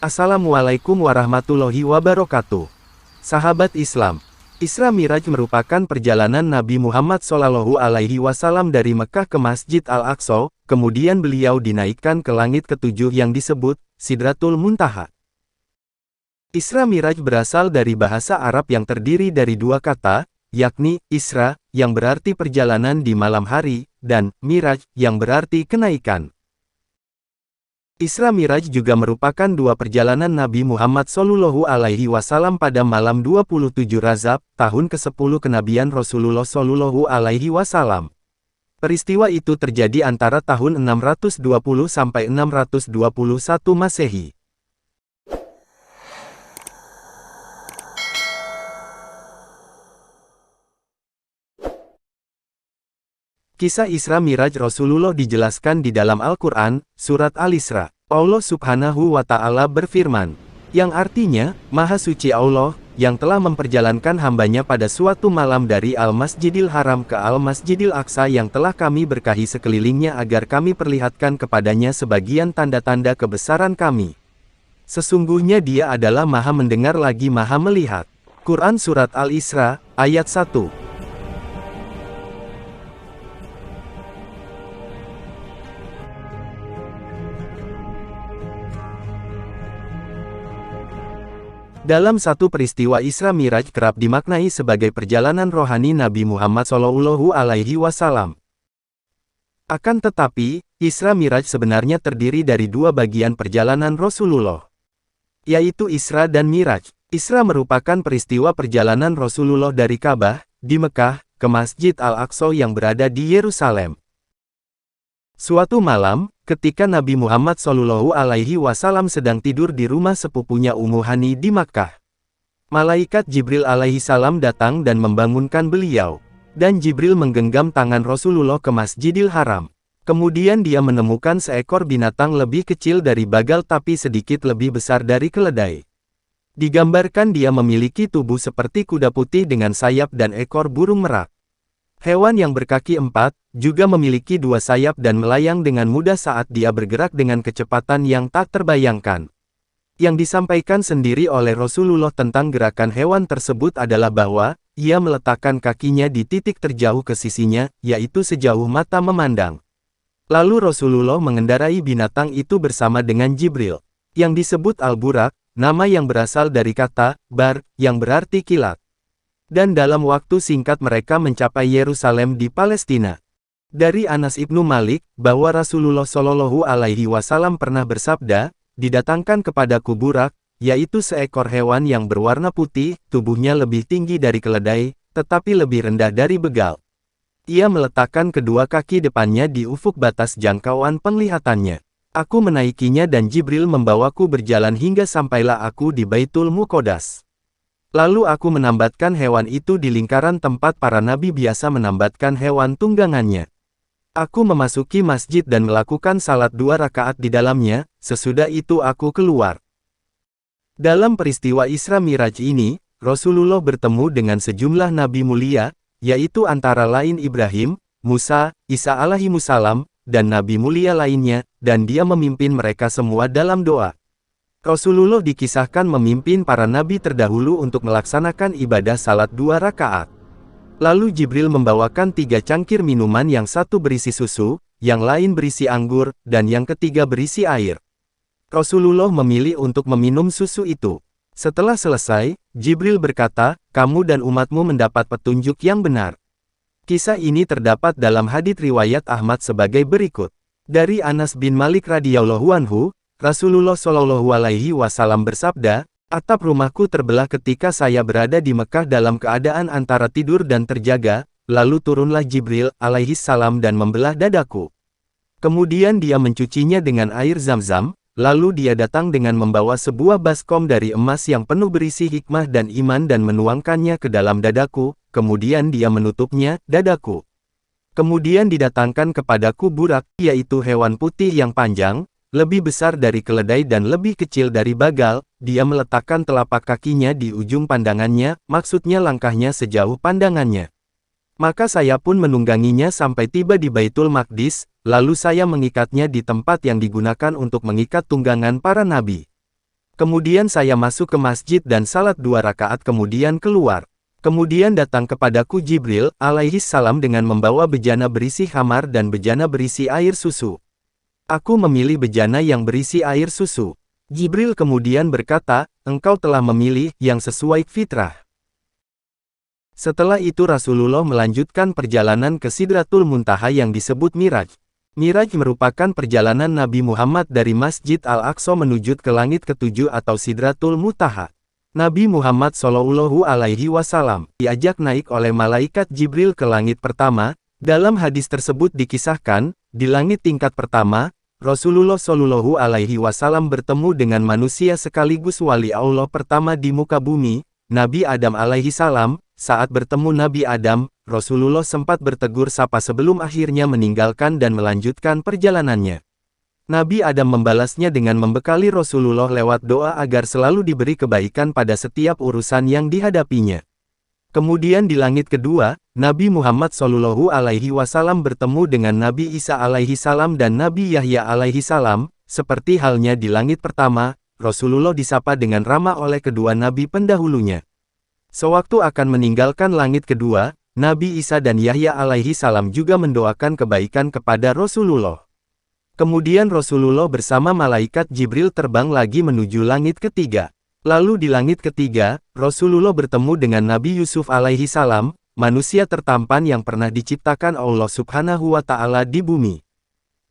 Assalamualaikum warahmatullahi wabarakatuh. Sahabat Islam, Isra Miraj merupakan perjalanan Nabi Muhammad SAW dari Mekah ke Masjid Al-Aqsa, kemudian beliau dinaikkan ke langit ketujuh yang disebut Sidratul Muntaha. Isra Miraj berasal dari bahasa Arab yang terdiri dari dua kata, yakni Isra, yang berarti perjalanan di malam hari, dan Miraj, yang berarti kenaikan. Isra Miraj juga merupakan dua perjalanan Nabi Muhammad SAW pada malam 27 Rajab, tahun ke-10 kenabian Rasulullah SAW. Peristiwa itu terjadi antara tahun 620 sampai 621 Masehi. Kisah Isra Miraj Rasulullah dijelaskan di dalam Al-Quran, Surat Al-Isra. Allah Subhanahu wa Ta'ala berfirman, yang artinya, Maha Suci Allah, yang telah memperjalankan hambanya pada suatu malam dari Al-Masjidil Haram ke Al-Masjidil Aqsa yang telah kami berkahi sekelilingnya agar kami perlihatkan kepadanya sebagian tanda-tanda kebesaran kami. Sesungguhnya Dia adalah Maha mendengar lagi Maha melihat. Quran Surat Al-Isra, ayat 1. Dalam satu peristiwa Isra Miraj kerap dimaknai sebagai perjalanan rohani Nabi Muhammad SAW. Akan tetapi, Isra Miraj sebenarnya terdiri dari dua bagian perjalanan Rasulullah, yaitu Isra dan Miraj. Isra merupakan peristiwa perjalanan Rasulullah dari Ka'bah, di Mekah, ke Masjid Al-Aqsa yang berada di Yerusalem. Suatu malam, ketika Nabi Muhammad SAW sedang tidur di rumah sepupunya Ummu Hani di Makkah, malaikat Jibril alaihissalam datang dan membangunkan beliau. Dan Jibril menggenggam tangan Rasulullah ke Masjidil Haram. Kemudian dia menemukan seekor binatang lebih kecil dari bagal tapi sedikit lebih besar dari keledai. Digambarkan dia memiliki tubuh seperti kuda putih dengan sayap dan ekor burung merak. Hewan yang berkaki 4, juga memiliki 2 sayap dan melayang dengan mudah saat dia bergerak dengan kecepatan yang tak terbayangkan. Yang disampaikan sendiri oleh Rasulullah tentang gerakan hewan tersebut adalah bahwa, ia meletakkan kakinya di titik terjauh ke sisinya, yaitu sejauh mata memandang. Lalu Rasulullah mengendarai binatang itu bersama dengan Jibril, yang disebut Al-Burak, nama yang berasal dari kata, bar, yang berarti kilat. Dan dalam waktu singkat mereka mencapai Yerusalem di Palestina. Dari Anas ibnu Malik, bahwa Rasulullah SAW pernah bersabda, didatangkan kepadaku Burak, yaitu seekor hewan yang berwarna putih, tubuhnya lebih tinggi dari keledai, tetapi lebih rendah dari begal. Ia meletakkan kedua kaki depannya di ufuk batas jangkauan penglihatannya. Aku menaikinya dan Jibril membawaku berjalan hingga sampailah aku di Baitul Muqaddas. Lalu aku menambatkan hewan itu di lingkaran tempat para nabi biasa menambatkan hewan tunggangannya. Aku memasuki masjid dan melakukan salat 2 rakaat di dalamnya, sesudah itu aku keluar. Dalam peristiwa Isra Miraj ini, Rasulullah bertemu dengan sejumlah nabi mulia, yaitu antara lain Ibrahim, Musa, Isa alaihimussalam, dan nabi mulia lainnya, dan dia memimpin mereka semua dalam doa. Rasulullah dikisahkan memimpin para nabi terdahulu untuk melaksanakan ibadah salat 2 rakaat. Lalu Jibril membawakan 3 cangkir minuman, yang satu berisi susu, yang lain berisi anggur, dan yang ketiga berisi air. Rasulullah memilih untuk meminum susu itu. Setelah selesai, Jibril berkata, kamu dan umatmu mendapat petunjuk yang benar. Kisah ini terdapat dalam hadits riwayat Ahmad sebagai berikut. Dari Anas bin Malik radhiyallahu anhu, Rasulullah SAW bersabda, atap rumahku terbelah ketika saya berada di Mekah dalam keadaan antara tidur dan terjaga, lalu turunlah Jibril alaihissalam dan membelah dadaku. Kemudian dia mencucinya dengan air Zam-Zam, lalu dia datang dengan membawa sebuah baskom dari emas yang penuh berisi hikmah dan iman dan menuangkannya ke dalam dadaku, kemudian dia menutupnya, dadaku. Kemudian didatangkan kepadaku Burak, yaitu hewan putih yang panjang, lebih besar dari keledai dan lebih kecil dari bagal. Dia meletakkan telapak kakinya di ujung pandangannya, maksudnya langkahnya sejauh pandangannya. Maka saya pun menungganginya sampai tiba di Baitul Maqdis, lalu saya mengikatnya di tempat yang digunakan untuk mengikat tunggangan para nabi. Kemudian saya masuk ke masjid dan salat 2 rakaat kemudian keluar. Kemudian datang kepadaku Jibril alaihissalam dengan membawa bejana berisi khamar dan bejana berisi air susu. Aku memilih bejana yang berisi air susu. Jibril kemudian berkata, engkau telah memilih yang sesuai fitrah. Setelah itu Rasulullah melanjutkan perjalanan ke Sidratul Muntaha yang disebut Miraj. Miraj merupakan perjalanan Nabi Muhammad dari Masjid Al-Aqsa menuju ke langit ketujuh atau Sidratul Muntaha. Nabi Muhammad Shallallahu Alaihi Wasallam diajak naik oleh malaikat Jibril ke langit pertama. Dalam hadis tersebut dikisahkan, di langit tingkat pertama, Rasulullah Shallallahu Alaihi Wasallam bertemu dengan manusia sekaligus wali Allah pertama di muka bumi, Nabi Adam alaihi salam. Saat bertemu Nabi Adam, Rasulullah sempat bertegur sapa sebelum akhirnya meninggalkan dan melanjutkan perjalanannya. Nabi Adam membalasnya dengan membekali Rasulullah lewat doa agar selalu diberi kebaikan pada setiap urusan yang dihadapinya. Kemudian di langit kedua, Nabi Muhammad Shallallahu Alaihi Wasallam bertemu dengan Nabi Isa alaihi salam dan Nabi Yahya alaihi salam. Seperti halnya di langit pertama, Rasulullah disapa dengan ramah oleh kedua nabi pendahulunya. Sewaktu akan meninggalkan langit kedua, Nabi Isa dan Yahya alaihi salam juga mendoakan kebaikan kepada Rasulullah. Kemudian Rasulullah bersama malaikat Jibril terbang lagi menuju langit ketiga. Lalu di langit ketiga, Rasulullah bertemu dengan Nabi Yusuf alaihi salam, manusia tertampan yang pernah diciptakan Allah Subhanahu wa Ta'ala di bumi.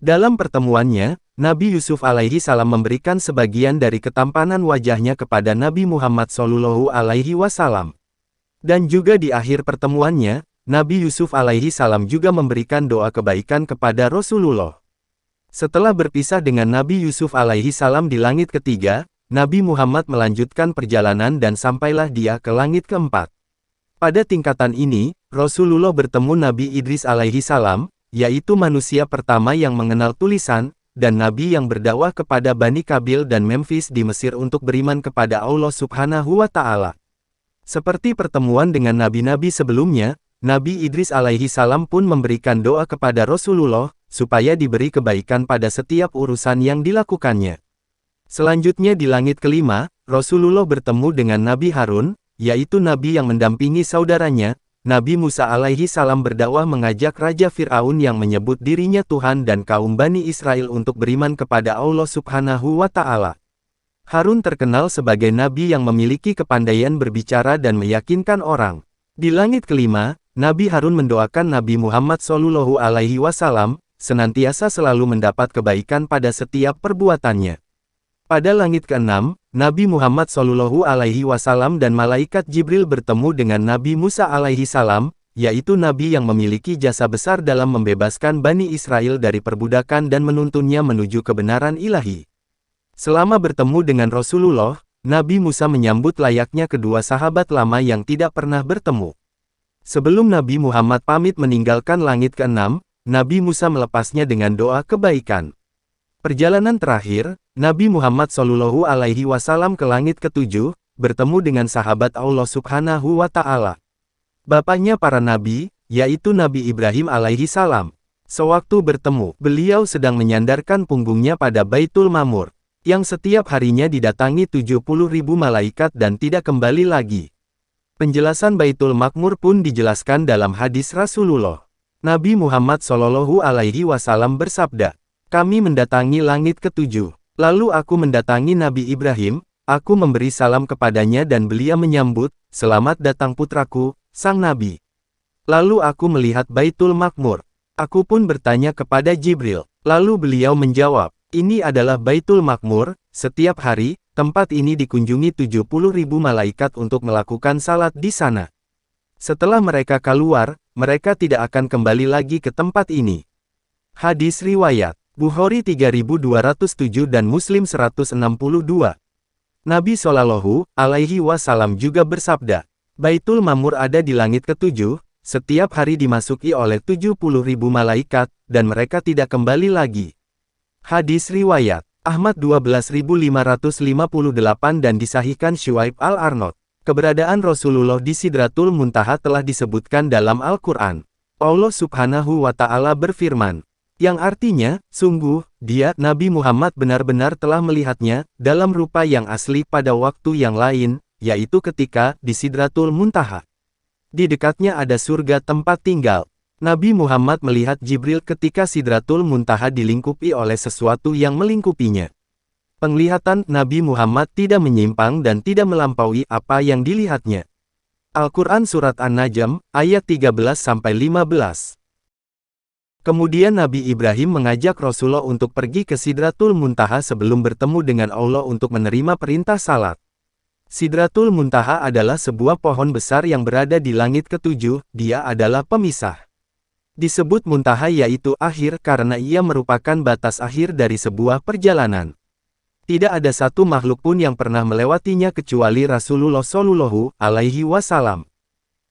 Dalam pertemuannya, Nabi Yusuf alaihi salam memberikan sebagian dari ketampanan wajahnya kepada Nabi Muhammad Shallallahu Alaihi Wasallam. Dan juga di akhir pertemuannya, Nabi Yusuf alaihi salam juga memberikan doa kebaikan kepada Rasulullah. Setelah berpisah dengan Nabi Yusuf alaihi salam di langit ketiga, Nabi Muhammad melanjutkan perjalanan dan sampailah dia ke langit keempat. Pada tingkatan ini, Rasulullah bertemu Nabi Idris alaihi salam, yaitu manusia pertama yang mengenal tulisan, dan Nabi yang berdakwah kepada Bani Kabil dan Memphis di Mesir untuk beriman kepada Allah Subhanahu wa Ta'ala. Seperti pertemuan dengan nabi-nabi sebelumnya, Nabi Idris alaihi salam pun memberikan doa kepada Rasulullah, supaya diberi kebaikan pada setiap urusan yang dilakukannya. Selanjutnya di langit kelima, Rasulullah bertemu dengan Nabi Harun, yaitu Nabi yang mendampingi saudaranya, Nabi Musa alaihi salam berdakwah mengajak Raja Fir'aun yang menyebut dirinya Tuhan dan kaum Bani Israel untuk beriman kepada Allah Subhanahu wa Ta'ala. Harun terkenal sebagai nabi yang memiliki kepandaian berbicara dan meyakinkan orang. Di langit kelima, Nabi Harun mendoakan Nabi Muhammad Shallallahu Alaihi Wasallam senantiasa selalu mendapat kebaikan pada setiap perbuatannya. Pada langit keenam, Nabi Muhammad Shallallahu Alaihi Wasallam dan malaikat Jibril bertemu dengan Nabi Musa alaihi salam, yaitu nabi yang memiliki jasa besar dalam membebaskan Bani Israel dari perbudakan dan menuntunnya menuju kebenaran ilahi. Selama bertemu dengan Rasulullah, Nabi Musa menyambut layaknya kedua sahabat lama yang tidak pernah bertemu. Sebelum Nabi Muhammad pamit meninggalkan langit keenam, Nabi Musa melepasnya dengan doa kebaikan. Perjalanan terakhir, Nabi Muhammad Shallallahu Alaihi Wasallam ke langit ketujuh, bertemu dengan sahabat Allah Subhanahu wa Ta'ala. Bapaknya para nabi, yaitu Nabi Ibrahim alaihi salam. Sewaktu bertemu, beliau sedang menyandarkan punggungnya pada Baitul Ma'mur, yang setiap harinya didatangi 70.000 malaikat dan tidak kembali lagi. Penjelasan Baitul Ma'mur pun dijelaskan dalam hadis Rasulullah. Nabi Muhammad Shallallahu Alaihi Wasallam bersabda, kami mendatangi langit ketujuh. Lalu aku mendatangi Nabi Ibrahim, aku memberi salam kepadanya dan beliau menyambut, selamat datang putraku, sang Nabi. Lalu aku melihat Baitul Ma'mur. Aku pun bertanya kepada Jibril. Lalu beliau menjawab, ini adalah Baitul Ma'mur, setiap hari, tempat ini dikunjungi 70.000 malaikat untuk melakukan salat di sana. Setelah mereka keluar, mereka tidak akan kembali lagi ke tempat ini. Hadis riwayat Bukhari 3207 dan Muslim 162. Nabi Shallallahu Alaihi Wasallam juga bersabda, Baitul Ma'mur ada di langit ketujuh, setiap hari dimasuki oleh 70.000 malaikat, dan mereka tidak kembali lagi. Hadis riwayat Ahmad 12558 dan disahihkan Syuaib Al-Arnaud. Keberadaan Rasulullah di Sidratul Muntaha telah disebutkan dalam Al-Quran. Allah Subhanahu wa Ta'ala berfirman, Yang artinya, sungguh, dia, Nabi Muhammad benar-benar telah melihatnya, dalam rupa yang asli pada waktu yang lain, yaitu ketika, di Sidratul Muntaha. Di dekatnya ada surga tempat tinggal. Nabi Muhammad melihat Jibril ketika Sidratul Muntaha dilingkupi oleh sesuatu yang melingkupinya. Penglihatan Nabi Muhammad tidak menyimpang dan tidak melampaui apa yang dilihatnya. Al-Quran Surat An-Najm, ayat 13-15. Kemudian Nabi Ibrahim mengajak Rasulullah untuk pergi ke Sidratul Muntaha sebelum bertemu dengan Allah untuk menerima perintah salat. Sidratul Muntaha adalah sebuah pohon besar yang berada di langit ketujuh, dia adalah pemisah. Disebut Muntaha yaitu akhir karena ia merupakan batas akhir dari sebuah perjalanan. Tidak ada satu makhluk pun yang pernah melewatinya kecuali Rasulullah Shallallahu Alaihi Wasallam.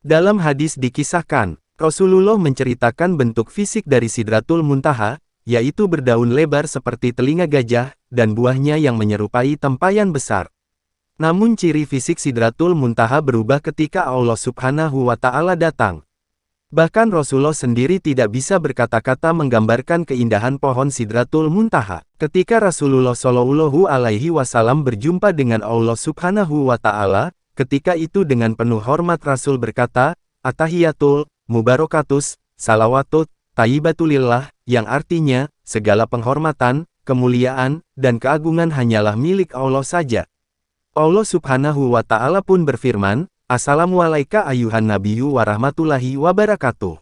Dalam hadis dikisahkan, Rasulullah menceritakan bentuk fisik dari Sidratul Muntaha, yaitu berdaun lebar seperti telinga gajah, dan buahnya yang menyerupai tempayan besar. Namun ciri fisik Sidratul Muntaha berubah ketika Allah Subhanahu wa Ta'ala datang. Bahkan Rasulullah sendiri tidak bisa berkata-kata menggambarkan keindahan pohon Sidratul Muntaha. Ketika Rasulullah Shallallahu Alaihi Wasallam berjumpa dengan Allah Subhanahu wa Ta'ala, ketika itu dengan penuh hormat Rasul berkata, Atahiyatul Mubarakatus, salawatut, tayyibatulillah, yang artinya, segala penghormatan, kemuliaan, dan keagungan hanyalah milik Allah saja. Allah Subhanahu wa Ta'ala pun berfirman, Assalamualaikum ayuhan nabiyyu warahmatullahi wabarakatuh.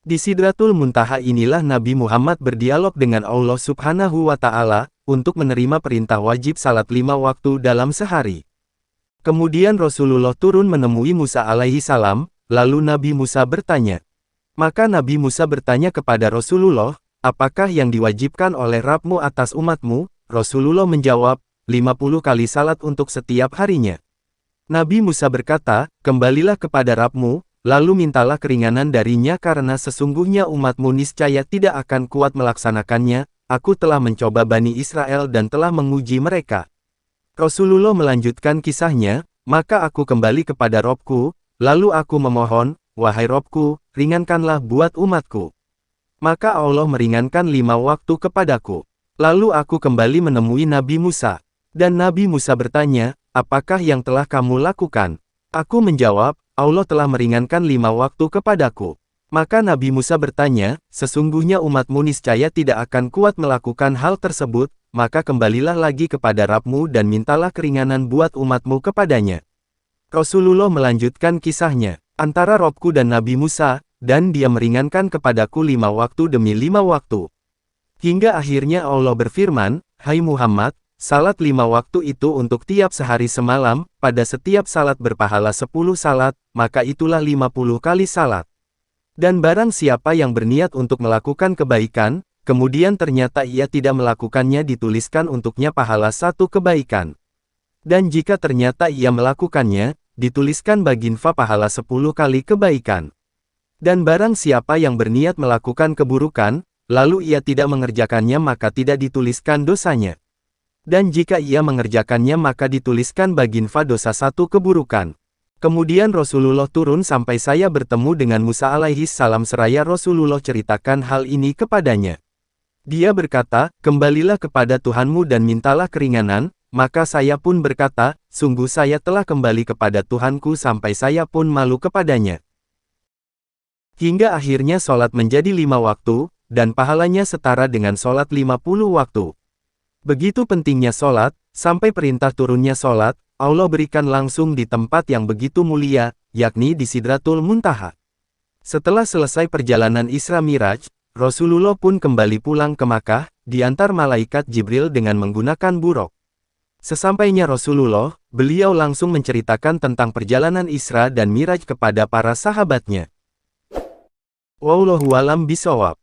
Di Sidratul Muntaha inilah Nabi Muhammad berdialog dengan Allah Subhanahu wa Ta'ala, untuk menerima perintah wajib salat 5 waktu dalam sehari. Kemudian Rasulullah turun menemui Musa alaihi salam. Lalu Nabi Musa bertanya. Maka Nabi Musa bertanya kepada Rasulullah, apakah yang diwajibkan oleh Rabbmu atas umatmu? Rasulullah menjawab, 50 kali salat untuk setiap harinya. Nabi Musa berkata, kembalilah kepada Rabbmu, lalu mintalah keringanan darinya karena sesungguhnya umatmu niscaya tidak akan kuat melaksanakannya, aku telah mencoba Bani Israel dan telah menguji mereka. Rasulullah melanjutkan kisahnya, maka aku kembali kepada Rabbku, lalu aku memohon, wahai Rabbku, ringankanlah buat umatku. Maka Allah meringankan 5 waktu kepadaku. Lalu aku kembali menemui Nabi Musa. Dan Nabi Musa bertanya, apakah yang telah kamu lakukan? Aku menjawab, Allah telah meringankan 5 waktu kepadaku. Maka Nabi Musa bertanya, sesungguhnya umatmu niscaya tidak akan kuat melakukan hal tersebut, maka kembalilah lagi kepada Rabbmu dan mintalah keringanan buat umatmu kepadanya. Rasulullah melanjutkan kisahnya, antara Robku dan Nabi Musa, dan dia meringankan kepadaku 5 waktu demi 5 waktu. Hingga akhirnya Allah berfirman, hai Muhammad, salat 5 waktu itu untuk tiap sehari semalam, pada setiap salat berpahala 10 salat, maka itulah 50 kali salat. Dan barang siapa yang berniat untuk melakukan kebaikan, kemudian ternyata ia tidak melakukannya dituliskan untuknya pahala 1 kebaikan. Dan jika ternyata ia melakukannya, dituliskan baginfa pahala 10 kali kebaikan. Dan barang siapa yang berniat melakukan keburukan, lalu ia tidak mengerjakannya maka tidak dituliskan dosanya. Dan jika ia mengerjakannya maka dituliskan baginfa dosa 1 keburukan. Kemudian Rasulullah turun sampai saya bertemu dengan Musa alaihi salam seraya Rasulullah ceritakan hal ini kepadanya. Dia berkata, kembalilah kepada Tuhanmu dan mintalah keringanan. Maka saya pun berkata, sungguh saya telah kembali kepada Tuhanku sampai saya pun malu kepadanya. Hingga akhirnya sholat menjadi 5 waktu, dan pahalanya setara dengan sholat 50 waktu. Begitu pentingnya sholat, sampai perintah turunnya sholat, Allah berikan langsung di tempat yang begitu mulia, yakni di Sidratul Muntaha. Setelah selesai perjalanan Isra Miraj, Rasulullah pun kembali pulang ke Makkah, diantar malaikat Jibril dengan menggunakan buraq. Sesampainya Rasulullah, beliau langsung menceritakan tentang perjalanan Isra dan Miraj kepada para sahabatnya. Wallahu a'lam bishawab.